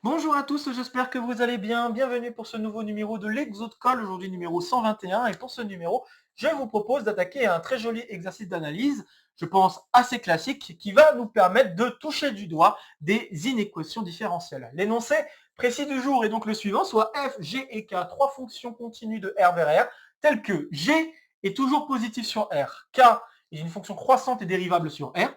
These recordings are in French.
Bonjour à tous, j'espère que vous allez bien. Bienvenue pour ce nouveau numéro de l'Exo de Colle, aujourd'hui numéro 121. Et pour ce numéro, je vous propose d'attaquer un très joli exercice d'analyse, je pense assez classique, qui va nous permettre de toucher du doigt des inéquations différentielles. L'énoncé précis du jour est donc le suivant, soit f, g et k, trois fonctions continues de r vers r, telles que g est toujours positif sur r, k est une fonction croissante et dérivable sur r,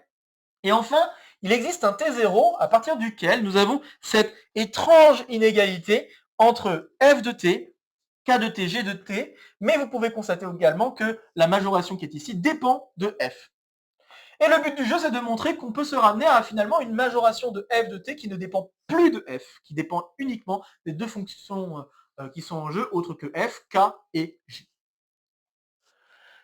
et enfin, il existe un T0 à partir duquel nous avons cette étrange inégalité entre f de t, k de t, g de t, mais vous pouvez constater également que la majoration qui est ici dépend de f. Et le but du jeu, c'est de montrer qu'on peut se ramener à finalement une majoration de f de t qui ne dépend plus de f, qui dépend uniquement des deux fonctions qui sont en jeu, autres que f, k et g.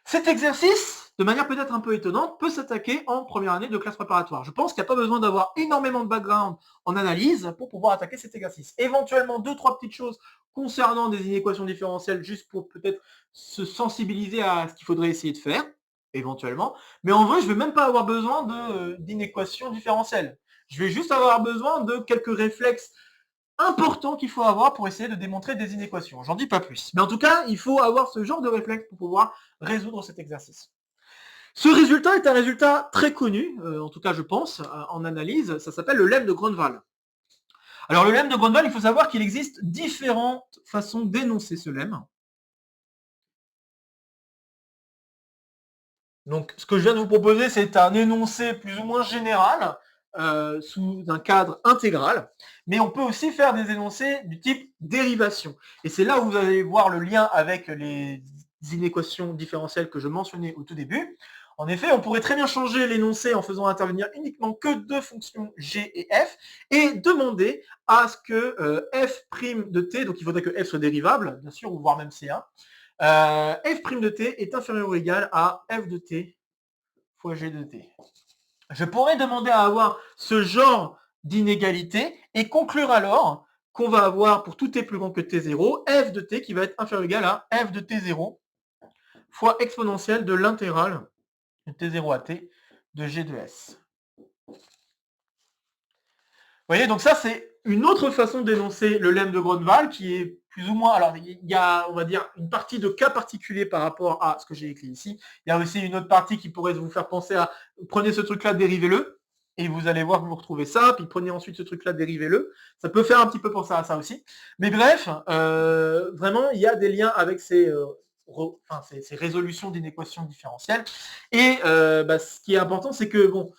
Cet exercice, de manière peut-être un peu étonnante, peut s'attaquer en première année de classe préparatoire. Je pense qu'il n'y a pas besoin d'avoir énormément de background en analyse pour pouvoir attaquer cet exercice. Éventuellement, deux, trois petites choses concernant des inéquations différentielles, juste pour peut-être se sensibiliser à ce qu'il faudrait essayer de faire, éventuellement. Mais en vrai, je ne vais même pas avoir besoin d'inéquations différentielles. Je vais juste avoir besoin de quelques réflexes important qu'il faut avoir pour essayer de démontrer des inéquations. J'en dis pas plus. Mais en tout cas, il faut avoir ce genre de réflexe pour pouvoir résoudre cet exercice. Ce résultat est un résultat très connu, en tout cas je pense, en analyse, ça s'appelle le lemme de Grunwald. Alors le lemme de Grunwald, il faut savoir qu'il existe différentes façons d'énoncer ce lemme. Donc ce que je viens de vous proposer, c'est un énoncé plus ou moins général, sous un cadre intégral, mais on peut aussi faire des énoncés du type dérivation. Et c'est là où vous allez voir le lien avec les inéquations différentielles que je mentionnais au tout début. En effet, on pourrait très bien changer l'énoncé en faisant intervenir uniquement que deux fonctions g et f, et demander à ce que f' de t, donc il faudrait que f soit dérivable, bien sûr, ou voire même c1, f' de t est inférieur ou égal à f de t fois g de t. Je pourrais demander à avoir ce genre d'inégalité et conclure alors qu'on va avoir pour tout t plus grand que t0, f de t qui va être inférieur ou égal à f de t0 fois exponentielle de l'intégrale de t0 à t de g de s. Vous voyez, donc ça c'est une autre façon d'énoncer le lemme de Grunwald qui est plus ou moins, alors il y a, on va dire, une partie de cas particulier par rapport à ce que j'ai écrit ici. Il y a aussi une autre partie qui pourrait vous faire penser à, prenez ce truc-là, dérivez-le, et vous allez voir que vous retrouvez ça, puis prenez ensuite ce truc-là, dérivez-le. Ça peut faire un petit peu penser à ça aussi. Mais bref, vraiment, il y a des liens avec ces résolutions d'inéquations différentielles. Et ce qui est important, c'est que, bon,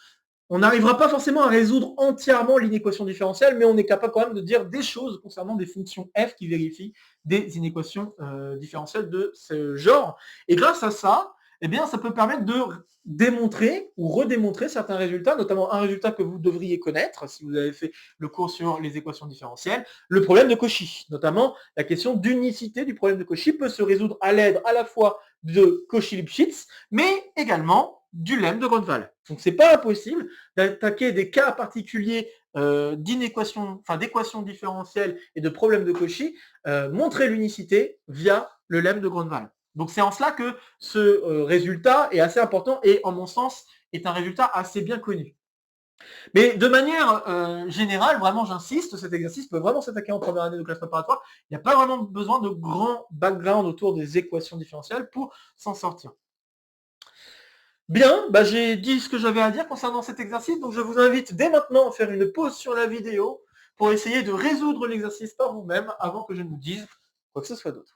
on n'arrivera pas forcément à résoudre entièrement l'inéquation différentielle, mais on est capable quand même de dire des choses concernant des fonctions f qui vérifient des inéquations différentielles de ce genre. Et grâce à ça, eh bien, ça peut permettre de démontrer ou redémontrer certains résultats, notamment un résultat que vous devriez connaître si vous avez fait le cours sur les équations différentielles, le problème de Cauchy. Notamment, la question d'unicité du problème de Cauchy peut se résoudre à l'aide à la fois de Cauchy-Lipschitz, mais également du lemme de Grunwald. Donc c'est pas impossible d'attaquer des cas particuliers d'équations différentielles et de problèmes de Cauchy, montrer l'unicité via le lemme de Grunwald. Donc c'est en cela que ce résultat est assez important et, en mon sens, est un résultat assez bien connu. Mais de manière générale, vraiment j'insiste, cet exercice peut vraiment s'attaquer en première année de classe préparatoire. Il n'y a pas vraiment besoin de grand background autour des équations différentielles pour s'en sortir. Bien, j'ai dit ce que j'avais à dire concernant cet exercice, donc je vous invite dès maintenant à faire une pause sur la vidéo pour essayer de résoudre l'exercice par vous-même avant que je ne vous dise quoi que ce soit d'autre.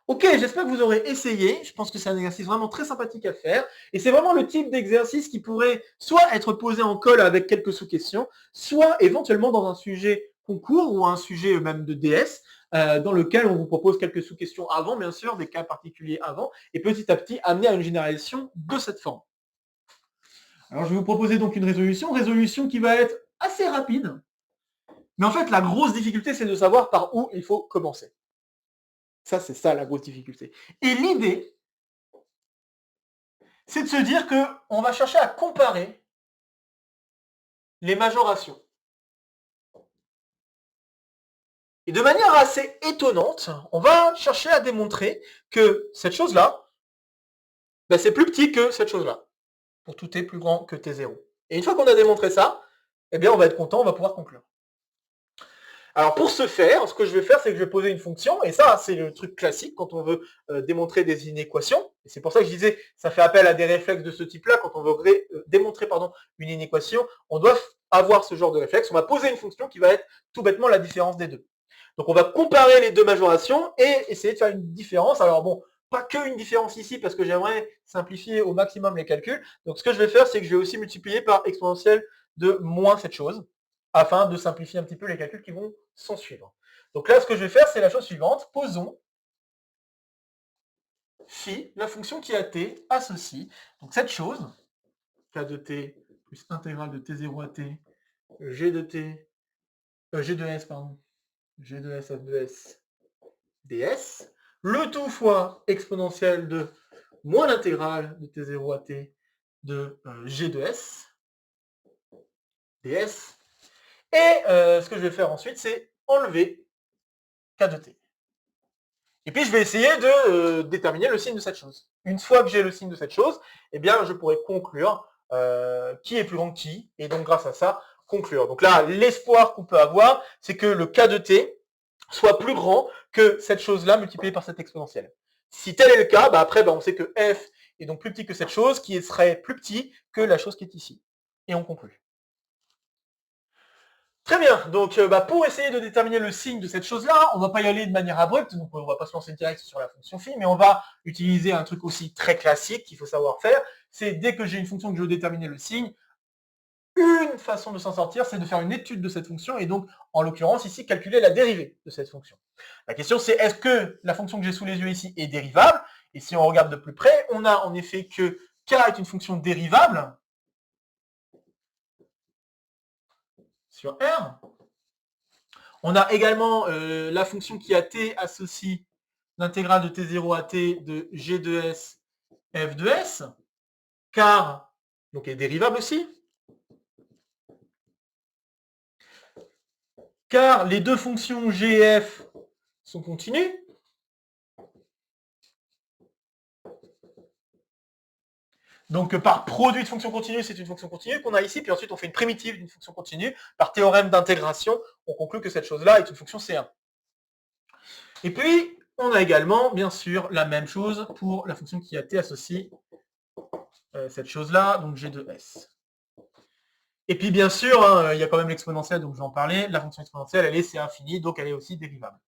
Ok, j'espère que vous aurez essayé. Je pense que c'est un exercice vraiment très sympathique à faire. Et c'est vraiment le type d'exercice qui pourrait soit être posé en colle avec quelques sous-questions, soit éventuellement dans un sujet concours ou un sujet même de DS, dans lequel on vous propose quelques sous-questions avant, bien sûr, des cas particuliers avant, et petit à petit amener à une généralisation de cette forme. Alors je vais vous proposer donc une résolution qui va être assez rapide. Mais en fait, la grosse difficulté, c'est de savoir par où il faut commencer. Ça, c'est ça la grosse difficulté. Et l'idée, c'est de se dire qu'on va chercher à comparer les majorations. Et de manière assez étonnante, on va chercher à démontrer que cette chose-là, c'est plus petit que cette chose-là, pour tout t plus grand que t0. Et une fois qu'on a démontré ça, eh bien on va être content, on va pouvoir conclure. Alors pour ce faire, ce que je vais faire, c'est que je vais poser une fonction, et ça, c'est le truc classique quand on veut démontrer des inéquations. Et c'est pour ça que je disais, ça fait appel à des réflexes de ce type-là. Quand on veut démontrer une inéquation, on doit avoir ce genre de réflexe. On va poser une fonction qui va être tout bêtement la différence des deux. Donc on va comparer les deux majorations et essayer de faire une différence. Alors bon, pas qu'une différence ici, parce que j'aimerais simplifier au maximum les calculs. Donc ce que je vais faire, c'est que je vais aussi multiplier par exponentielle de moins cette chose, afin de simplifier un petit peu les calculs qui vont s'en suivre. Donc là, ce que je vais faire, c'est la chose suivante. Posons phi, la fonction qui a t, associe. Donc cette chose, k de t plus intégrale de t0 à t, g de t, g de s, pardon, g de s, f de s, ds, le tout fois exponentielle de moins l'intégrale de t0 à t de g de s, ds. Et ce que je vais faire ensuite, c'est enlever k de t. Et puis je vais essayer de déterminer le signe de cette chose. Une fois que j'ai le signe de cette chose, eh bien je pourrai conclure qui est plus grand que qui, et donc grâce à ça, conclure. Donc là, l'espoir qu'on peut avoir, c'est que le k de t soit plus grand que cette chose-là multipliée par cette exponentielle. Si tel est le cas, après on sait que f est donc plus petit que cette chose, qui serait plus petit que la chose qui est ici. Et on conclut. Très bien, donc pour essayer de déterminer le signe de cette chose-là, on ne va pas y aller de manière abrupte, donc on ne va pas se lancer direct sur la fonction phi, mais on va utiliser un truc aussi très classique qu'il faut savoir faire, c'est dès que j'ai une fonction que je veux déterminer le signe, une façon de s'en sortir, c'est de faire une étude de cette fonction, et donc, en l'occurrence, ici, calculer la dérivée de cette fonction. La question, c'est est-ce que la fonction que j'ai sous les yeux ici est dérivable? Et si on regarde de plus près, on a en effet que k est une fonction dérivable sur R. On a également la fonction qui a t associe l'intégrale de t0 à t de g de s f de s, car, donc elle est dérivable aussi, car les deux fonctions g et f sont continues. Donc par produit de fonction continue, c'est une fonction continue qu'on a ici, puis ensuite on fait une primitive d'une fonction continue. Par théorème d'intégration, on conclut que cette chose-là est une fonction C1. Et puis, on a également, bien sûr, la même chose pour la fonction qui a t associe cette chose-là, donc g de s. Et puis bien sûr, hein, il y a quand même l'exponentielle, donc je vais en parler. La fonction exponentielle, elle est C infini, donc elle est aussi dérivable.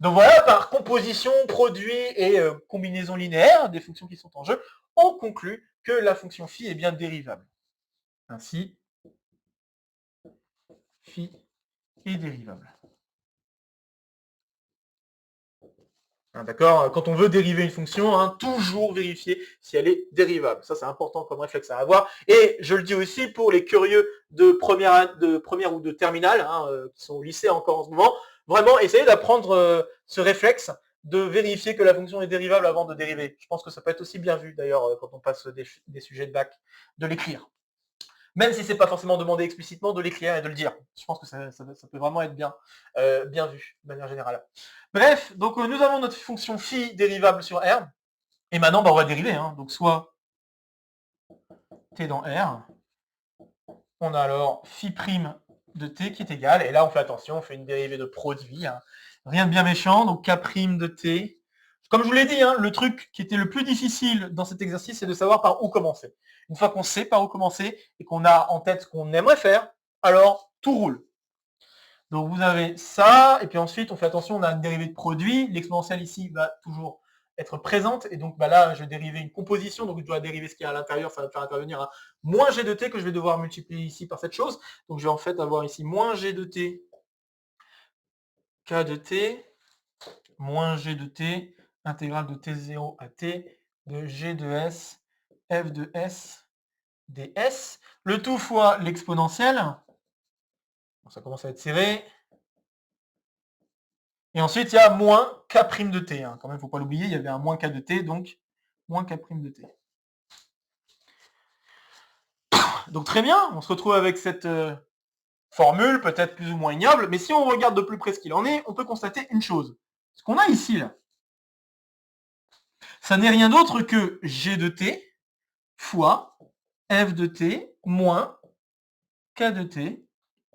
Donc voilà, par composition, produit et combinaison linéaire des fonctions qui sont en jeu, on conclut que la fonction phi est bien dérivable. Ainsi, phi est dérivable. Hein, d'accord? Quand on veut dériver une fonction, toujours vérifier si elle est dérivable. Ça, c'est important comme réflexe à avoir. Et je le dis aussi pour les curieux de première ou de terminale, qui sont au lycée encore en ce moment, vraiment, essayez d'apprendre ce réflexe de vérifier que la fonction est dérivable avant de dériver. Je pense que ça peut être aussi bien vu, d'ailleurs, quand on passe des sujets de bac, de l'écrire. Même si c'est pas forcément demandé explicitement, de l'écrire et de le dire. Je pense que ça peut vraiment être bien vu, de manière générale. Bref, donc nous avons notre fonction phi dérivable sur R, et maintenant on va dériver, donc soit t dans R, on a alors phi prime de t qui est égal, et là on fait attention, on fait une dérivée de produit, rien de bien méchant, donc k prime de t. Comme je vous l'ai dit, le truc qui était le plus difficile dans cet exercice, c'est de savoir par où commencer. Une fois qu'on sait par où commencer et qu'on a en tête ce qu'on aimerait faire, alors tout roule. Donc vous avez ça, et puis ensuite on fait attention, on a une dérivée de produit, l'exponentielle ici va toujours être présente, et donc là je vais dériver une composition, donc je dois dériver ce qu'il y a à l'intérieur, ça va faire intervenir un moins g de t que je vais devoir multiplier ici par cette chose, donc je vais en fait avoir ici moins g de t, k de t, moins g de t, intégrale de t0 à t, de g de s, f de s, ds, le tout fois l'exponentielle, ça commence à être serré, et ensuite il y a moins k' de t, quand même, il ne faut pas l'oublier, il y avait un moins k de t, donc moins k' de t. Donc très bien, on se retrouve avec cette formule, peut-être plus ou moins ignoble, mais si on regarde de plus près ce qu'il en est, on peut constater une chose. Ce qu'on a ici, là, ça n'est rien d'autre que g de t fois f de t moins k de t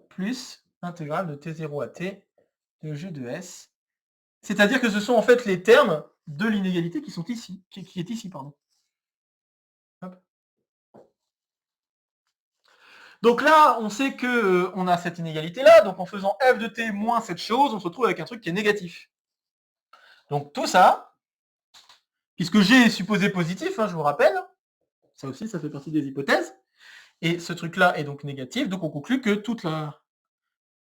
plus intégrale de t0 à t de g de s. C'est-à-dire que ce sont en fait les termes de l'inégalité qui sont ici, qui est ici, pardon. Hop. Donc là, on sait que on a cette inégalité-là, donc en faisant f de t moins cette chose, on se retrouve avec un truc qui est négatif. Donc tout ça, puisque g est supposé positif, hein, je vous rappelle, ça aussi, ça fait partie des hypothèses, et ce truc-là est donc négatif, donc on conclut que toute la...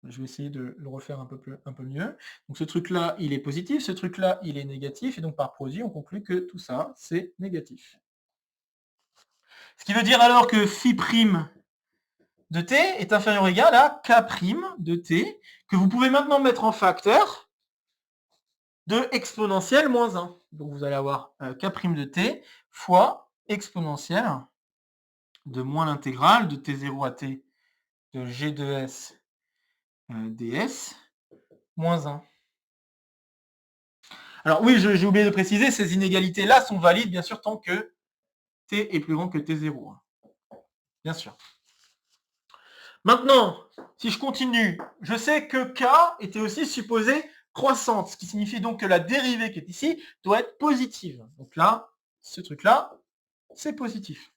Je vais essayer de le refaire un peu mieux. Donc ce truc-là, il est positif, ce truc-là, il est négatif, et donc par produit, on conclut que tout ça, c'est négatif. Ce qui veut dire alors que phi prime de t est inférieur ou égal à k prime de t, que vous pouvez maintenant mettre en facteur de exponentielle moins 1. Donc vous allez avoir k prime de t fois exponentielle de moins l'intégrale de t0 à t de g de s ds moins 1. Alors oui, j'ai oublié de préciser, ces inégalités-là sont valides, bien sûr, tant que t est plus grand que t0. Bien sûr. Maintenant, si je continue, je sais que k était aussi supposé croissante, ce qui signifie donc que la dérivée qui est ici doit être positive. Donc là, ce truc-là, c'est positif.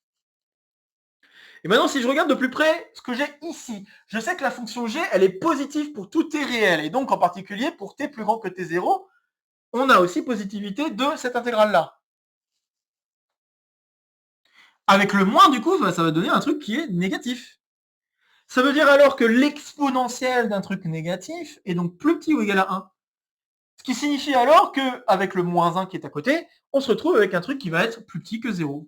Et maintenant, si je regarde de plus près ce que j'ai ici, je sais que la fonction g, elle est positive pour tout t réel, et donc en particulier pour t plus grand que t0, on a aussi positivité de cette intégrale-là. Avec le moins, du coup, ça va donner un truc qui est négatif. Ça veut dire alors que l'exponentielle d'un truc négatif est donc plus petit ou égal à 1. Ce qui signifie alors qu'avec le moins 1 qui est à côté, on se retrouve avec un truc qui va être plus petit que 0.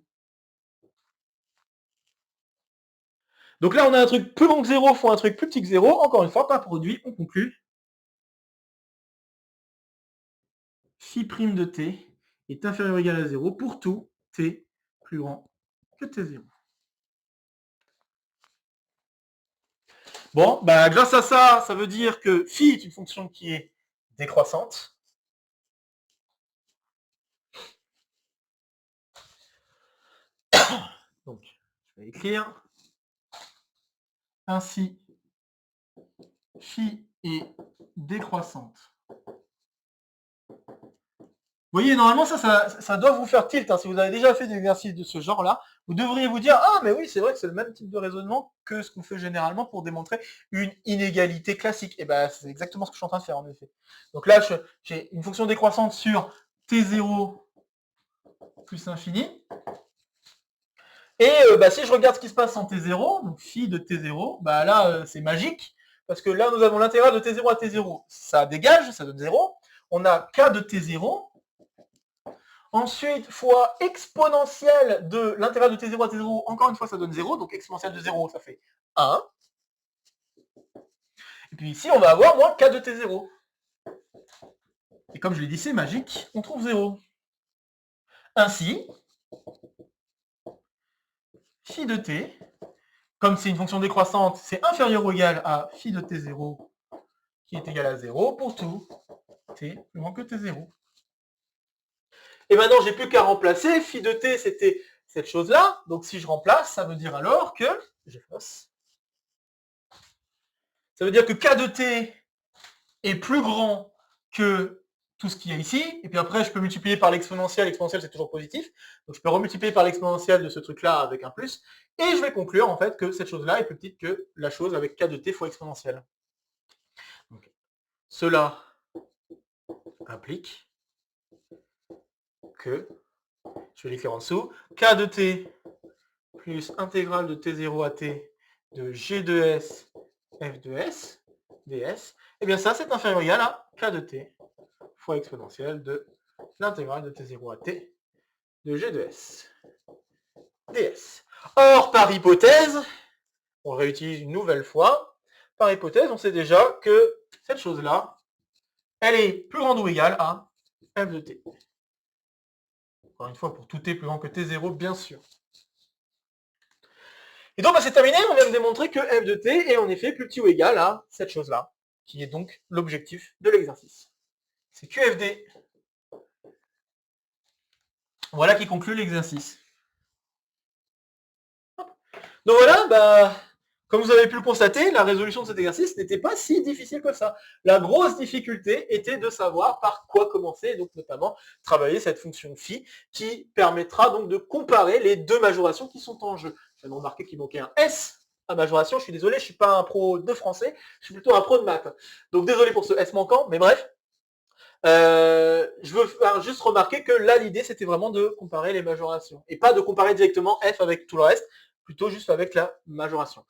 Donc là, on a un truc plus grand que 0 fois un truc plus petit que 0. Encore une fois, par produit, on conclut. Phi prime de t est inférieur ou égal à 0 pour tout t plus grand que t0. Bon, bah, grâce à ça, ça veut dire que phi est une fonction qui est décroissante. Donc, je vais écrire. Ainsi, phi est décroissante. Vous voyez, normalement, ça doit vous faire tilt. Hein. Si vous avez déjà fait des exercices de ce genre-là, vous devriez vous dire « Ah, mais oui, c'est vrai que c'est le même type de raisonnement que ce qu'on fait généralement pour démontrer une inégalité classique. » Et bien, c'est exactement ce que je suis en train de faire, en effet. Donc là, j'ai une fonction décroissante sur t0 plus l'infini. Et si je regarde ce qui se passe en t0, donc phi de t0, bah là, c'est magique, parce que là, nous avons l'intégrale de t0 à t0. Ça dégage, ça donne 0. On a k de t0, ensuite, fois exponentielle de l'intégrale de t0 à t0, encore une fois, ça donne 0, donc exponentielle de 0, ça fait 1. Et puis ici, on va avoir moins k de t0. Et comme je l'ai dit, c'est magique, on trouve 0. Ainsi, phi de t, comme c'est une fonction décroissante, c'est inférieur ou égal à phi de t0, qui est égal à 0 pour tout t plus grand que t0. Et maintenant, j'ai plus qu'à remplacer. Phi de t, c'était cette chose-là. Donc, si je remplace, ça veut dire alors que... J'efface. Ça veut dire que k de t est plus grand que tout ce qu'il y a ici. Et puis après, je peux multiplier par l'exponentielle. L'exponentielle, c'est toujours positif. Donc, je peux remultiplier par l'exponentielle de ce truc-là avec un plus. Et je vais conclure, en fait, que cette chose-là est plus petite que la chose avec k de t fois exponentielle. Donc, cela implique que... Je vais l'écrire en dessous. K de t plus intégrale de t0 à t de g de s f de s ds, et bien ça c'est inférieur ou égal à k de t fois exponentielle de l'intégrale de t0 à t de g de s ds. Or, par hypothèse, on réutilise une nouvelle fois, par hypothèse, on sait déjà que cette chose-là, elle est plus grande ou égale à f de t. Encore une fois, pour tout t plus grand que t0, bien sûr. Et donc, c'est terminé, on vient de démontrer que f de t est en effet plus petit ou égal à cette chose-là, qui est donc l'objectif de l'exercice. C'est QFD. Voilà qui conclut l'exercice. Donc voilà, Comme vous avez pu le constater, la résolution de cet exercice n'était pas si difficile que ça. La grosse difficulté était de savoir par quoi commencer, et donc notamment travailler cette fonction phi qui permettra donc de comparer les deux majorations qui sont en jeu. J'ai remarqué qu'il manquait un S à majoration, je suis désolé, je ne suis pas un pro de français, je suis plutôt un pro de maths. Donc désolé pour ce S manquant, mais bref. Je veux juste remarquer que là, l'idée, c'était vraiment de comparer les majorations. Et pas de comparer directement F avec tout le reste, plutôt juste avec la majoration.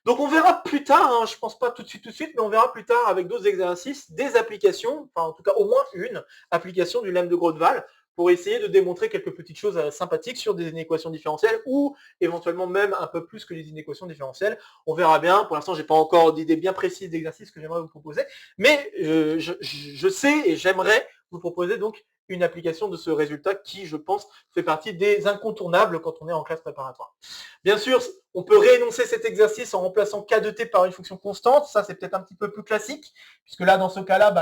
Donc on verra plus tard, hein, je pense pas tout de suite, mais on verra plus tard avec d'autres exercices, des applications, enfin en tout cas au moins une application du lemme de Grunwald pour essayer de démontrer quelques petites choses sympathiques sur des inéquations différentielles ou éventuellement même un peu plus que les inéquations différentielles. On verra bien. Pour l'instant, j'ai pas encore d'idée bien précise d'exercice que j'aimerais vous proposer, mais je sais et j'aimerais vous proposer donc une application de ce résultat qui, je pense, fait partie des incontournables quand on est en classe préparatoire. Bien sûr, on peut réénoncer cet exercice en remplaçant k de t par une fonction constante. Ça, c'est peut-être un petit peu plus classique, puisque là, dans ce cas-là,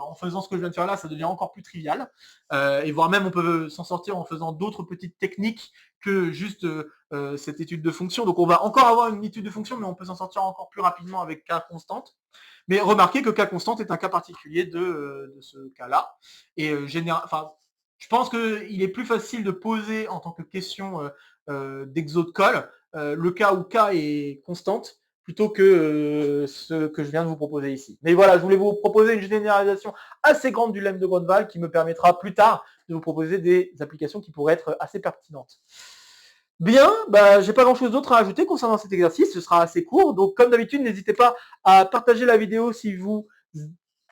en faisant ce que je viens de faire là, ça devient encore plus trivial. Et voire même, on peut s'en sortir en faisant d'autres petites techniques que juste cette étude de fonction. Donc, on va encore avoir une étude de fonction, mais on peut s'en sortir encore plus rapidement avec k constante. Mais remarquez que k constante est un cas particulier de ce cas-là. Et je pense qu'il est plus facile de poser en tant que question d'exo de colle le cas où k est constante plutôt que ce que je viens de vous proposer ici. Mais voilà, je voulais vous proposer une généralisation assez grande du lemme de Grunwald qui me permettra plus tard de vous proposer des applications qui pourraient être assez pertinentes. Bien, j'ai pas grand chose d'autre à ajouter concernant cet exercice, ce sera assez court, donc comme d'habitude, n'hésitez pas à partager la vidéo si vous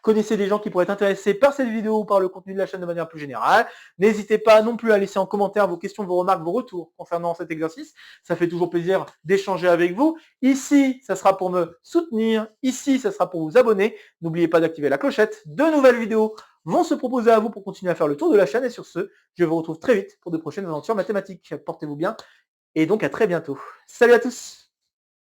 connaissez des gens qui pourraient être intéressés par cette vidéo ou par le contenu de la chaîne de manière plus générale. N'hésitez pas non plus à laisser en commentaire vos questions, vos remarques, vos retours concernant cet exercice. Ça fait toujours plaisir d'échanger avec vous. Ici, ça sera pour me soutenir. Ici, ça sera pour vous abonner. N'oubliez pas d'activer la clochette. De nouvelles vidéos vont se proposer à vous pour continuer à faire le tour de la chaîne. Et sur ce, je vous retrouve très vite pour de prochaines aventures mathématiques. Portez-vous bien et donc à très bientôt. Salut à tous!